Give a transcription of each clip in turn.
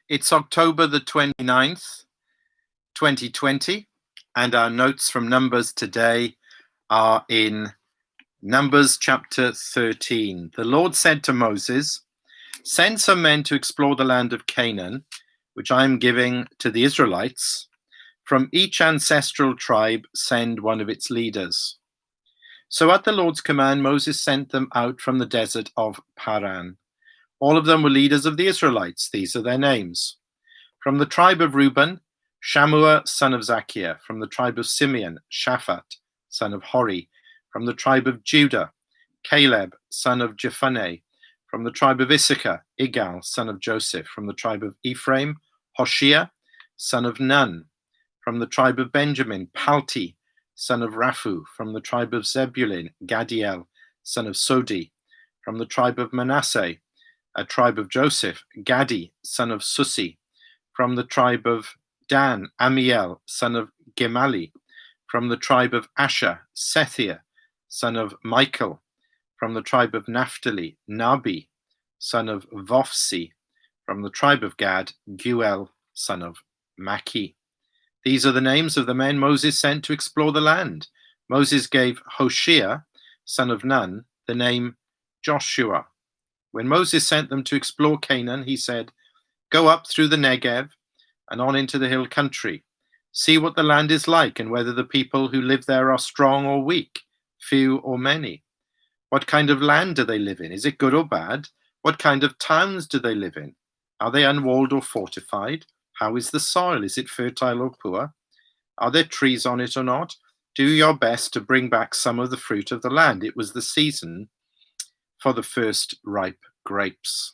It's October the 29th, 2020, and our notes from Numbers today are in Numbers chapter 13. The Lord said to Moses, "Send some men to explore the land of Canaan, which I am giving to the Israelites. From each ancestral tribe, send one of its leaders." So at the Lord's command, Moses sent them out from the desert of Paran. All of them were leaders of the Israelites. These are their names. From the tribe of Reuben, Shammua, son of Zakiah. From the tribe of Simeon, Shaphat, son of Hori. From the tribe of Judah, Caleb, son of Jephunneh. From the tribe of Issachar, Igal, son of Joseph. From the tribe of Ephraim, Hoshea, son of Nun. From the tribe of Benjamin, Palti, son of Raphu. From the tribe of Zebulun, Gadiel, son of Sodi. From the tribe of Manasseh, a tribe of Joseph, Gadi, son of Susi. From the tribe of Dan, Amiel, son of Gemali. From the tribe of Asher, Sethia, son of Michael. From the tribe of Naphtali, Nabi, son of Vophsi. From the tribe of Gad, Guel, son of Maki. These are the names of the men Moses sent to explore the land. Moses gave Hoshea, son of Nun, the name Joshua. When Moses sent them to explore Canaan, he said, "Go up through the Negev and on into the hill country. See what the land is like and whether the people who live there are strong or weak, few or many. What kind of land do they live in? Is it good or bad? What kind of towns do they live in? Are they unwalled or fortified? How is the soil? Is it fertile or poor? Are there trees on it or not? Do your best to bring back some of the fruit of the land." It was the season for the first ripe grapes.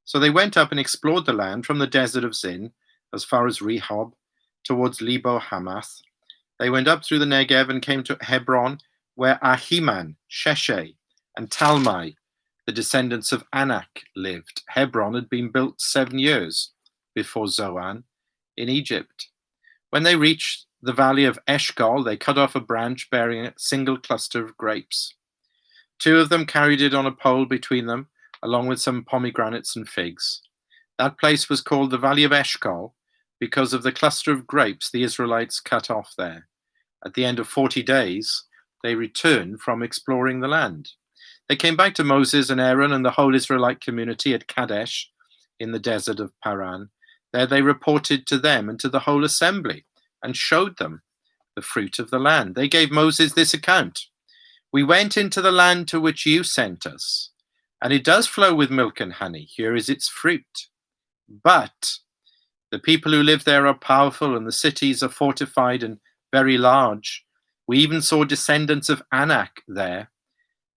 So they went up and explored the land from the desert of Zin as far as Rehob, towards Lebo Hamath. They went up through the Negev and came to Hebron, where Ahiman, Sheshai, and Talmai, the descendants of Anak, lived. Hebron had been built 7 years before Zoan in Egypt. When they reached the valley of Eshcol, they cut off a branch bearing a single cluster of grapes. 2 of them carried it on a pole between them, along with some pomegranates and figs. That place was called the Valley of Eshcol because of the cluster of grapes the Israelites cut off there. At the end of 40 days, they returned from exploring the land. They came back to Moses and Aaron and the whole Israelite community at Kadesh in the desert of Paran. There they reported to them and to the whole assembly and showed them the fruit of the land. They gave Moses this account: "We went into the land to which you sent us, and it does flow with milk and honey. Here is its fruit. But the people who live there are powerful, and the cities are fortified and very large. We even saw descendants of Anak there.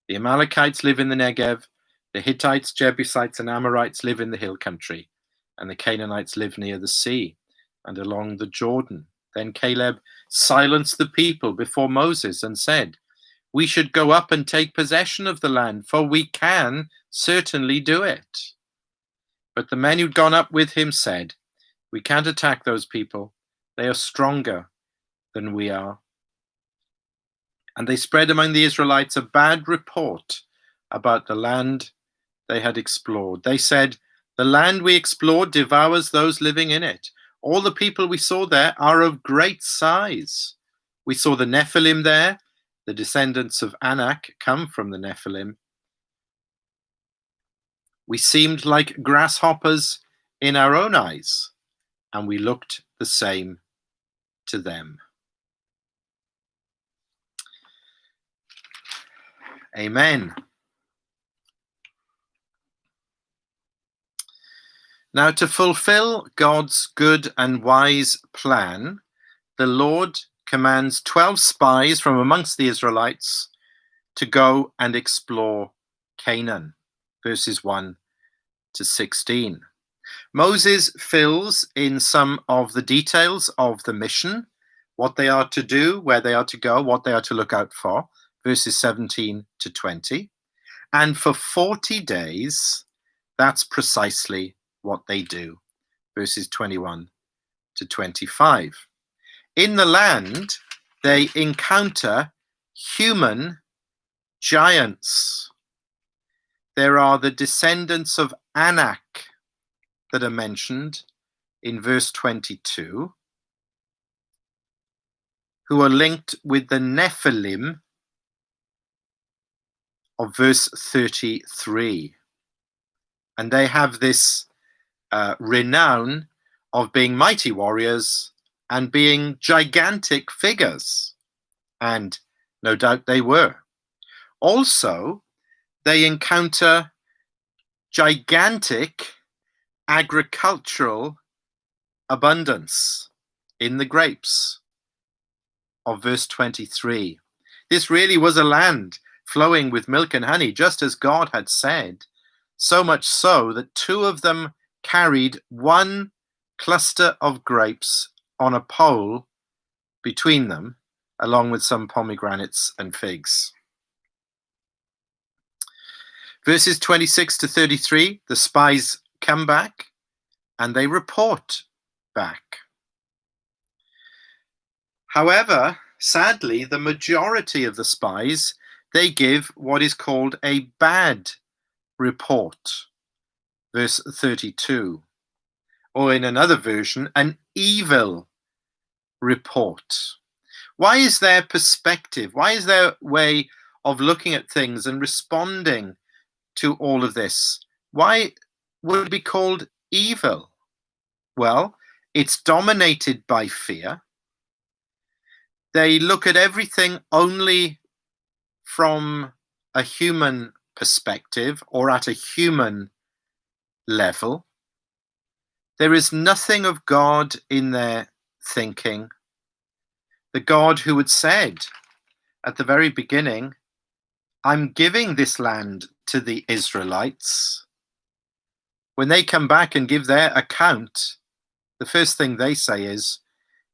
The Amalekites live in the Negev. The Hittites, Jebusites, and Amorites live in the hill country, and the Canaanites live near the sea and along the Jordan." Then Caleb silenced the people before Moses and said, "We should go up and take possession of the land, for we can certainly do it." But the men who'd gone up with him said, "We can't attack those people. They are stronger than we are." And they spread among the Israelites a bad report about the land they had explored. They said, "The land we explored devours those living in it. All the people we saw there are of great size. We saw the Nephilim there. The descendants of Anak come from the Nephilim. We seemed like grasshoppers in our own eyes, and we looked the same to them." Amen. Now, to fulfill God's good and wise plan, the Lord commands 12 spies from amongst the Israelites to go and explore Canaan, verses 1 to 16. Moses fills in some of the details of the mission, what they are to do, where they are to go, what they are to look out for, verses 17 to 20. And for 40 days, that's precisely what they do, verses 21 to 25. In the land, they encounter human giants. There are the descendants of Anak that are mentioned in verse 22, who are linked with the Nephilim of verse 33. And they have this renown of being mighty warriors and being gigantic figures. And no doubt they were. Also, they encounter gigantic agricultural abundance in the grapes of verse 23. This really was a land flowing with milk and honey, just as God had said, so much so that two of them carried one cluster of grapes on a pole between them, along with some pomegranates and figs. Verses 26 to 33, the spies come back and they report back. However, sadly, the majority of the spies, they give what is called a bad report, verse 32, or in another version, an evil report. Why is their perspective, why is their way of looking at things and responding to all of this, why would it be called evil? Well, it's dominated by fear. They look at everything only from a human perspective or at a human level. There is nothing of God in their thinking. The God who had said at the very beginning, I'm giving this land to the Israelites. When they come back and give their account, the first thing they say is,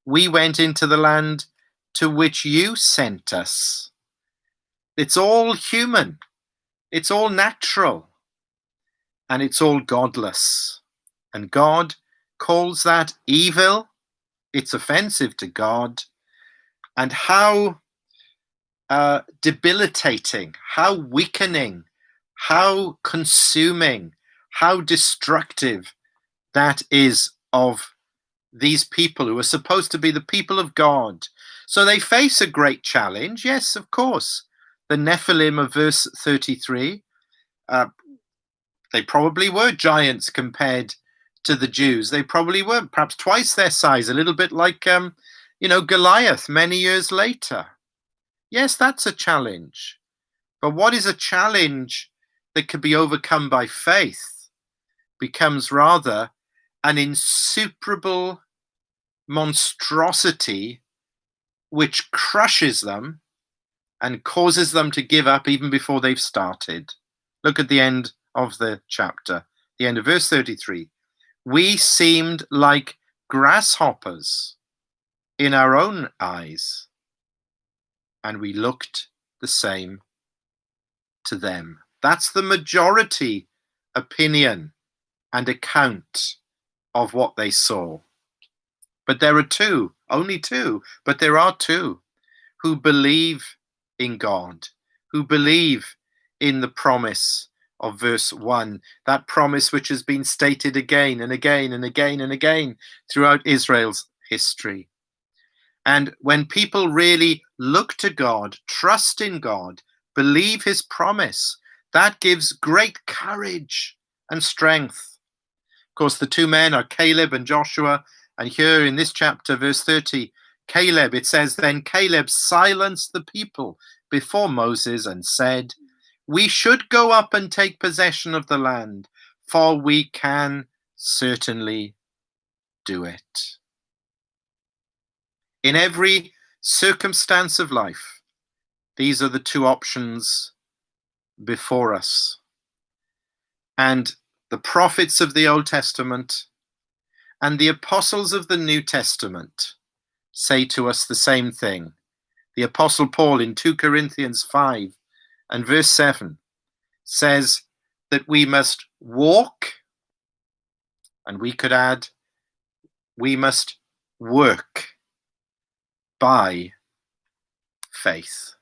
we went into the land to which you sent us. It's all human. It's all natural. And it's all godless. And God calls that evil. It's offensive to God. And how debilitating, how weakening, how consuming, how destructive that is of these people who are supposed to be the people of God. So they face a great challenge. Yes, of course. The Nephilim of verse 33, they probably were giants compared to the Jews. They probably were perhaps twice their size, a little bit like, Goliath many years later. Yes, that's a challenge. But what is a challenge that could be overcome by faith becomes rather an insuperable monstrosity which crushes them and causes them to give up even before they've started. Look at the end of the chapter, the end of verse 33. We seemed like grasshoppers in our own eyes, and we looked the same to them. That's the majority opinion and account of what they saw. But there are two, only two, but there are two who believe in God, who believe in the promise of verse 1, that promise which has been stated again and again and again and again throughout Israel's history. And when people really look to God, trust in God, believe his promise, that gives great courage and strength. Of course, the two men are Caleb and Joshua. And here in this chapter, verse 30, Caleb, it says, then Caleb silenced the people before Moses and said, we should go up and take possession of the land, for we can certainly do it. In every circumstance of life, these are the two options before us. And the prophets of the Old Testament and the apostles of the New Testament say to us the same thing. The Apostle Paul in 2 Corinthians 5 and verse 7 says that we must walk, and we could add, we must work by faith.